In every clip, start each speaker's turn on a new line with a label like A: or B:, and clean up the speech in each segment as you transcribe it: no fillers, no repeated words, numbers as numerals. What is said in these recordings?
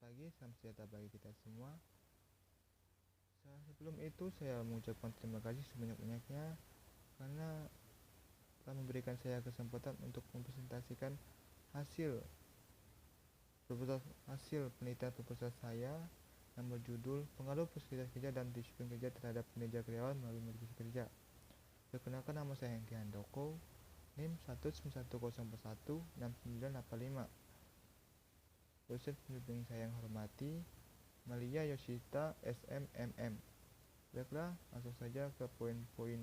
A: pagi, salam sejahtera bagi kita semua. Sebelum itu saya mengucapkan terima kasih sebanyak-banyaknya karena telah memberikan saya kesempatan untuk mempresentasikan hasil penelitian proposal saya yang berjudul Pengaruh Fasilitas Kerja dan Disiplin Kerja terhadap Kinerja Karyawan melalui Motivasi Kerja. Perkenalkan, nama saya Hengki Handoko, NIM 191016985. Dosen pembimbing saya yang hormati Malia Yoshita SMMM. Baiklah, langsung saja ke poin-poin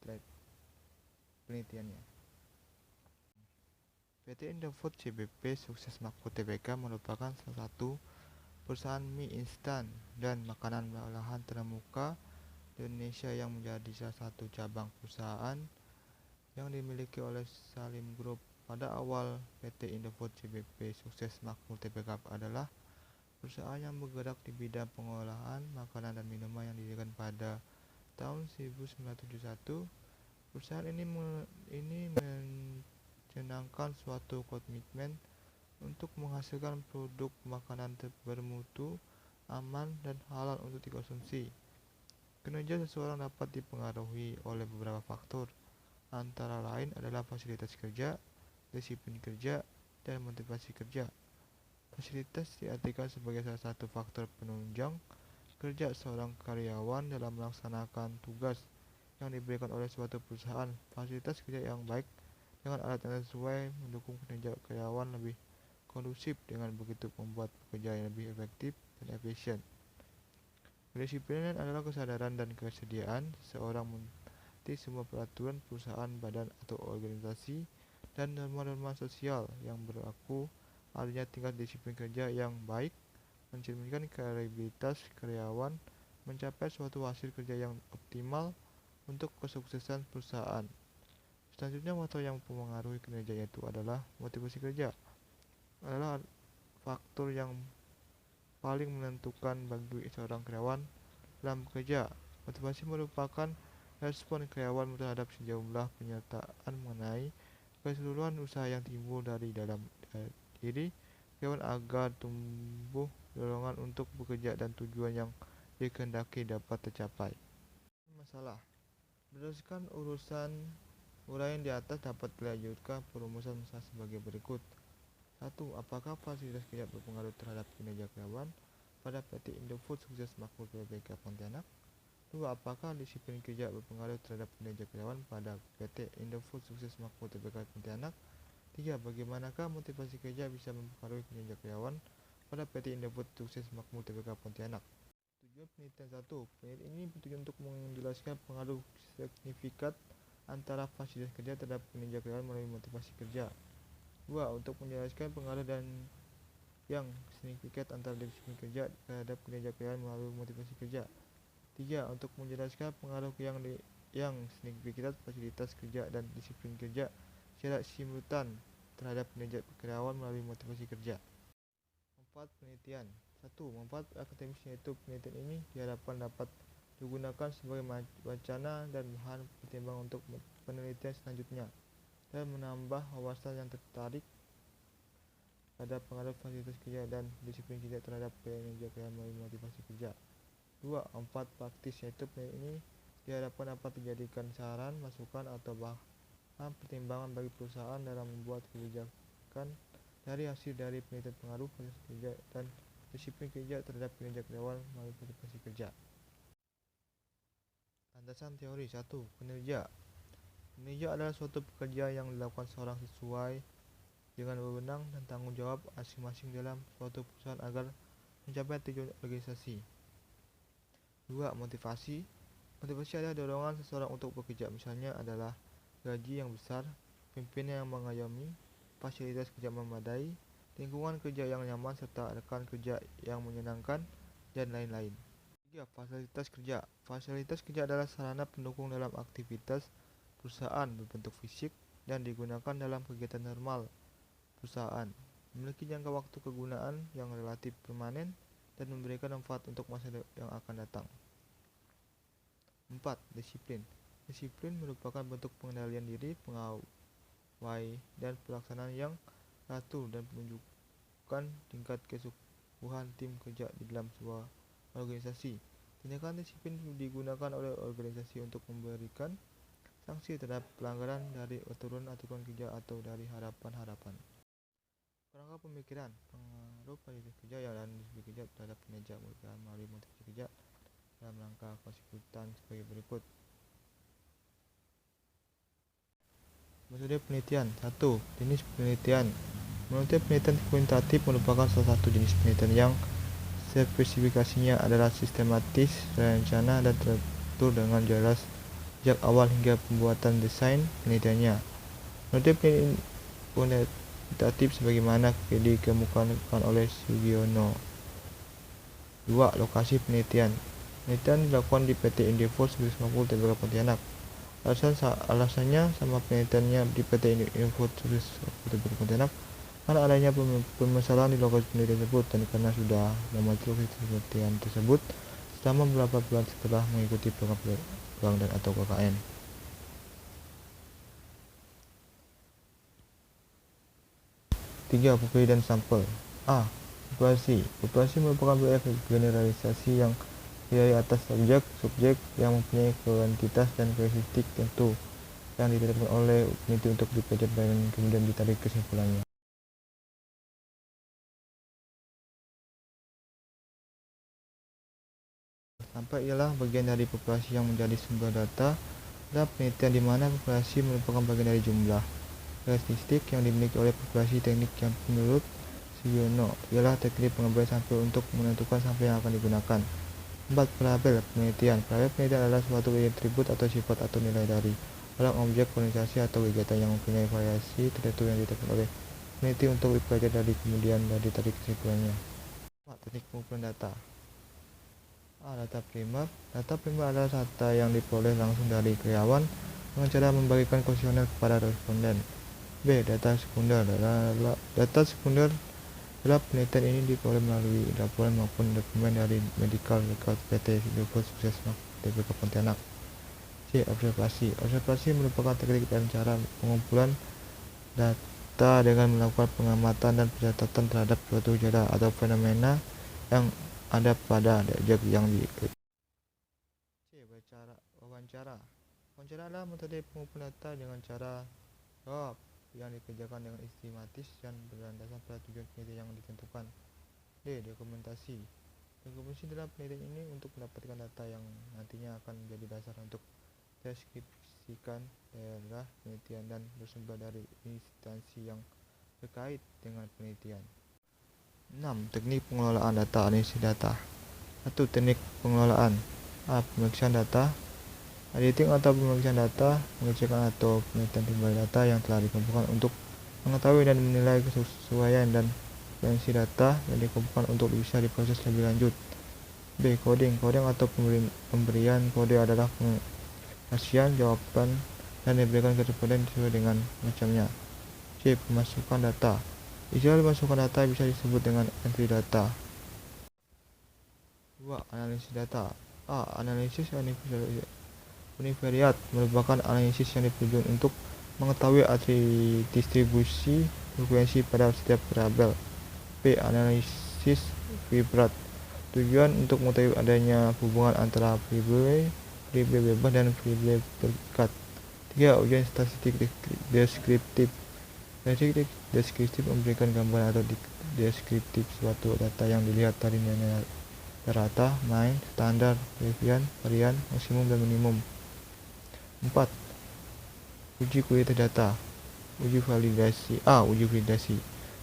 A: slide penelitiannya. PT Indofood CBP Sukses Makmur Tbk merupakan salah satu perusahaan mie instan dan makanan olahan terkemuka di Indonesia yang menjadi salah satu cabang perusahaan yang dimiliki oleh Salim Group. Pada awal, PT Indofood CBP Sukses Makmur Tbk adalah perusahaan yang bergerak di bidang pengolahan makanan dan minuman yang didirikan pada tahun 1971. Perusahaan ini mencanangkan suatu komitmen untuk menghasilkan produk makanan bermutu, aman, dan halal untuk dikonsumsi. Kinerja seseorang dapat dipengaruhi oleh beberapa faktor, antara lain adalah fasilitas kerja, disiplin kerja, dan motivasi kerja. Fasilitas diartikan sebagai salah satu faktor penunjang kerja seorang karyawan dalam melaksanakan tugas yang diberikan oleh suatu perusahaan. Fasilitas kerja yang baik dengan alat yang sesuai mendukung kinerja karyawan lebih kondusif, dengan begitu membuat pekerjaan yang lebih efektif dan efisien. Kedisiplinan adalah kesadaran dan kesediaan seseorang menaati semua peraturan perusahaan, badan atau organisasi, dan norma-norma sosial yang berlaku. Adanya tingkat disiplin kerja yang baik mencerminkan kredibilitas karyawan mencapai suatu hasil kerja yang optimal untuk kesuksesan perusahaan. Selanjutnya, faktor yang mempengaruhi kinerja yaitu adalah motivasi kerja. Adalah faktor yang paling menentukan bagi seorang karyawan dalam bekerja. Motivasi merupakan respon karyawan terhadap sejumlah pernyataan mengenai keseluruhan usaha yang timbul dari dalam diri karyawan agar tumbuh dorongan untuk bekerja dan tujuan yang dikehendaki dapat tercapai. Masalah. Berdasarkan uraian di atas dapat dilanjutkan perumusan masalah sebagai berikut. 1. Apakah fasilitas kerja berpengaruh terhadap kinerja karyawan pada PT Indofood Sukses Makmur Tbk Pontianak? 2. Apakah disiplin kerja berpengaruh terhadap kinerja karyawan pada PT Indofood Sukses Makmur Tbk Pontianak? 3. Bagaimanakah motivasi kerja bisa mempengaruhi kinerja karyawan pada PT Indofood Sukses Makmur Tbk Pontianak? Tujuan penelitian 1. Penelitian ini bertujuan untuk menjelaskan pengaruh signifikan antara fasilitas kerja terhadap kinerja karyawan melalui motivasi kerja. 2. Untuk menjelaskan pengaruh yang signifikan antara disiplin kerja terhadap kinerja karyawan melalui motivasi kerja. 3. Untuk menjelaskan pengaruh yang signifikan fasilitas kerja dan disiplin kerja secara simultan terhadap kinerja karyawan melalui motivasi kerja. 4. Penelitian 1. Manfaat akademis, yaitu penelitian ini diharapkan dapat digunakan sebagai wacana dan bahan pertimbangan untuk penelitian selanjutnya, dan menambah wawasan yang tertarik pada pengaruh fasilitas kerja dan disiplin kerja terhadap kinerja karyawan melalui motivasi kerja. 2. Manfaat praktis, yaitu penelitian ini diharapkan dapat dijadikan saran, masukan, atau bahan pertimbangan bagi perusahaan dalam membuat kebijakan dari hasil dari penelitian pengaruh fasilitas kerja dan disiplin kerja terhadap kinerja karyawan melalui motivasi kerja. Landasan teori 1. Kinerja. Kinerja adalah suatu pekerjaan yang dilakukan seorang sesuai dengan wewenang dan tanggung jawab masing-masing dalam suatu perusahaan agar mencapai tujuan organisasi. 2. Motivasi. Motivasi adalah dorongan seseorang untuk bekerja, misalnya adalah gaji yang besar, pimpinan yang mengayomi, fasilitas kerja memadai, lingkungan kerja yang nyaman, serta rekan kerja yang menyenangkan, dan lain-lain. 3. Fasilitas kerja. Fasilitas kerja adalah sarana pendukung dalam aktivitas perusahaan berbentuk fisik dan digunakan dalam kegiatan normal perusahaan, memiliki jangka waktu kegunaan yang relatif permanen, dan memberikan manfaat untuk masa yang akan datang. 4. Disiplin. Disiplin merupakan bentuk pengendalian diri, pengawai, dan pelaksanaan yang teratur dan menunjukkan menentukan tingkat kesungguhan tim kerja di dalam sebuah organisasi. Tindakan disiplin digunakan oleh organisasi untuk memberikan sanksi terhadap pelanggaran dari aturan-aturan kerja atau dari harapan-harapan. Kerangka pemikiran, pengaruh pada kerja dan disiplin kerja terhadap kinerja melalui motivasi kerja dalam rangka konstitusi sebagai berikut. Metode penelitian. 1. Jenis penelitian. Menurut penelitian kuantitatif merupakan salah satu jenis penelitian yang spesifikasinya adalah sistematis, terencana, dan terstruktur dengan jelas sejak awal hingga pembuatan desain penelitiannya. Menurut penelitian kuantitatif sebagaimana dikemukakan oleh Sugiono. 2. Lokasi penelitian. Penelitian dilakukan di PT Indofood 1950 Tbk Pontianak. Alasannya sama penelitiannya di PT Indofood 1950 Tbk Pontianak karena adanya permasalahan di lokasi penelitian tersebut dan karena sudah mematuhi lokasi penelitian tersebut selama beberapa bulan setelah mengikuti program dan atau KKN. 3. Populasi dan sampel. A. Populasi. Populasi merupakan proyek generalisasi yang terdiri atas subjek yang mempunyai kuantitas dan karakteristik tertentu yang ditetapkan oleh peneliti untuk dipelajari dan kemudian ditarik kesimpulannya. Sampel ialah bagian dari populasi yang menjadi sumber data dalam penelitian di mana populasi merupakan bagian dari jumlah karakteristik yang dimiliki oleh populasi. Teknik yang menurut Sugiono ialah teknik pengambilan sampel untuk menentukan sampel yang akan digunakan. 4. Label penelitian. Label penelitian adalah suatu atribut atau sifat atau nilai dari orang, objek, organisasi, atau kegiatan yang mempunyai variasi tertentu yang ditetapkan oleh peneliti untuk dipelajari dari kemudian ditarik kesimpulannya. 4. Teknik pengumpulan data. A. Data primer. Data primer adalah data yang diperoleh langsung dari karyawan dengan cara membagikan kuesioner kepada responden. B. Data sekunder. Data sekunder adalah penelitian ini diperoleh melalui laporan maupun dokumen dari medical record PT Indofood Sukses Tbk Pontianak. C. Observasi. Observasi merupakan teknik dan cara pengumpulan data dengan melakukan pengamatan dan pencatatan terhadap suatu gejala atau fenomena yang ada pada objek yang diikuti. C. Wawancara. Wawancara adalah metode pengumpulan data dengan cara jawab yang dikerjakan dengan sistematis dan berlandaskan pada tujuan penelitian yang ditentukan. D. Dokumentasi. Dokumentasi dalam penelitian ini untuk mendapatkan data yang nantinya akan menjadi dasar untuk deskripsikan daerah penelitian dan bersumber dari instansi yang terkait dengan penelitian. 6. Teknik pengelolaan data. Analisis data. 1. Teknik pengelolaan. A. Pemeriksaan data. Editing atau pemeriksaan data, mengecekkan atau penelitian timbal data yang telah dikumpulkan untuk mengetahui dan menilai kesesuaian dan potensi data yang dikumpulkan untuk bisa diproses lebih lanjut. B. Coding. Coding atau pemberian kode adalah pengasihan jawaban dan diberikan ke responden sesuai dengan macamnya. C. Pemasukan data. Istilah pemasukan data bisa disebut dengan entry data. 2. Analisis data. A. Analisis univariat merupakan analisis yang ditujukan untuk mengetahui distribusi frekuensi pada setiap variabel. B. Analisis vibrat. Tujuan untuk mengetahui adanya hubungan antara variabel bebas dan variabel terikat. 3. Ujian statistik deskriptif. Statistik deskriptif memberikan gambaran atau deskriptif suatu data yang dilihat dari nilai rata, main, standar, varian, maksimum, dan minimum. 4. Uji kualitas data. Uji validasi. A. Uji validasi.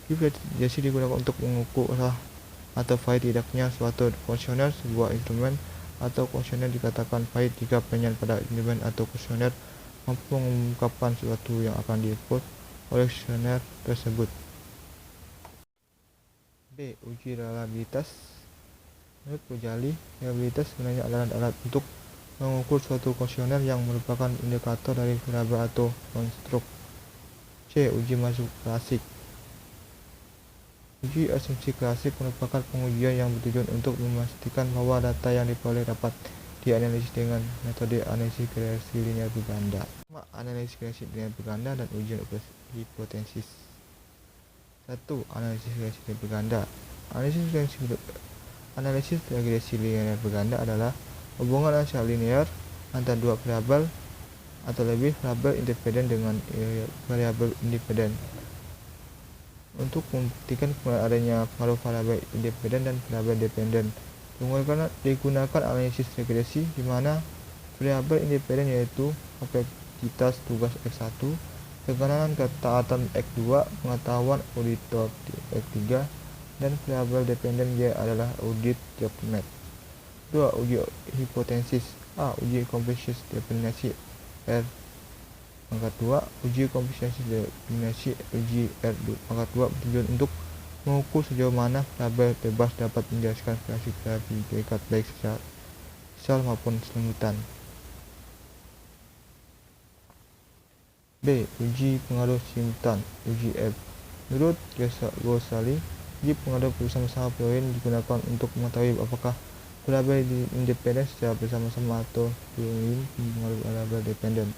A: Uji validasi digunakan untuk mengukur sah atau valid tidaknya suatu kuesioner sebuah instrumen atau kuesioner dikatakan valid jika penilaian pada instrumen atau kuesioner mampu mengungkapkan sesuatu yang akan diukur oleh kuesioner tersebut. B. Uji reliabilitas. Menurut Gojali, reliabilitas sebenarnya adalah alat untuk mengukur suatu kuesioner yang merupakan indikator dari variabel atau konstruk. C. Uji masuk klasik. Uji asumsi klasik merupakan pengujian yang bertujuan untuk memastikan bahwa data yang diperoleh dapat dianalisis dengan metode analisis regresi linear berganda. Analisis regresi linear berganda dan ujian hipotesis. 1. Analisis regresi berganda. Analisis regresi linear berganda adalah hubungan secara linear antara dua variabel atau lebih variabel independen dengan variabel independen. Untuk membuktikan kemudian adanya pengaruh variabel independen dan variabel dependen, digunakan analisis regresi di mana variabel independen yaitu kompleksitas tugas X1, kekanan ketaatan X2, pengetahuan auditor X3, dan variabel dependen Y adalah audit document. 2. Uji hipotesis. A. Uji komposisi definisi R pangkat 2. Uji komposisi definisi uji R pangkat 2 bertujuan untuk mengukur sejauh mana variabel bebas dapat menjelaskan variasi predikat baik secara sel maupun selanjutan. B. Uji pengaruh simultan uji F. Menurut Ghazali, uji pengaruh bersama-sama poin digunakan untuk mengetahui apakah variabel independen secara bersama-sama atau belum mempengaruhi variabel dependen.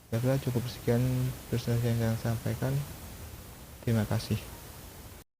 A: Baiklah, cukup sekian presentasi yang saya sampaikan. Terima kasih.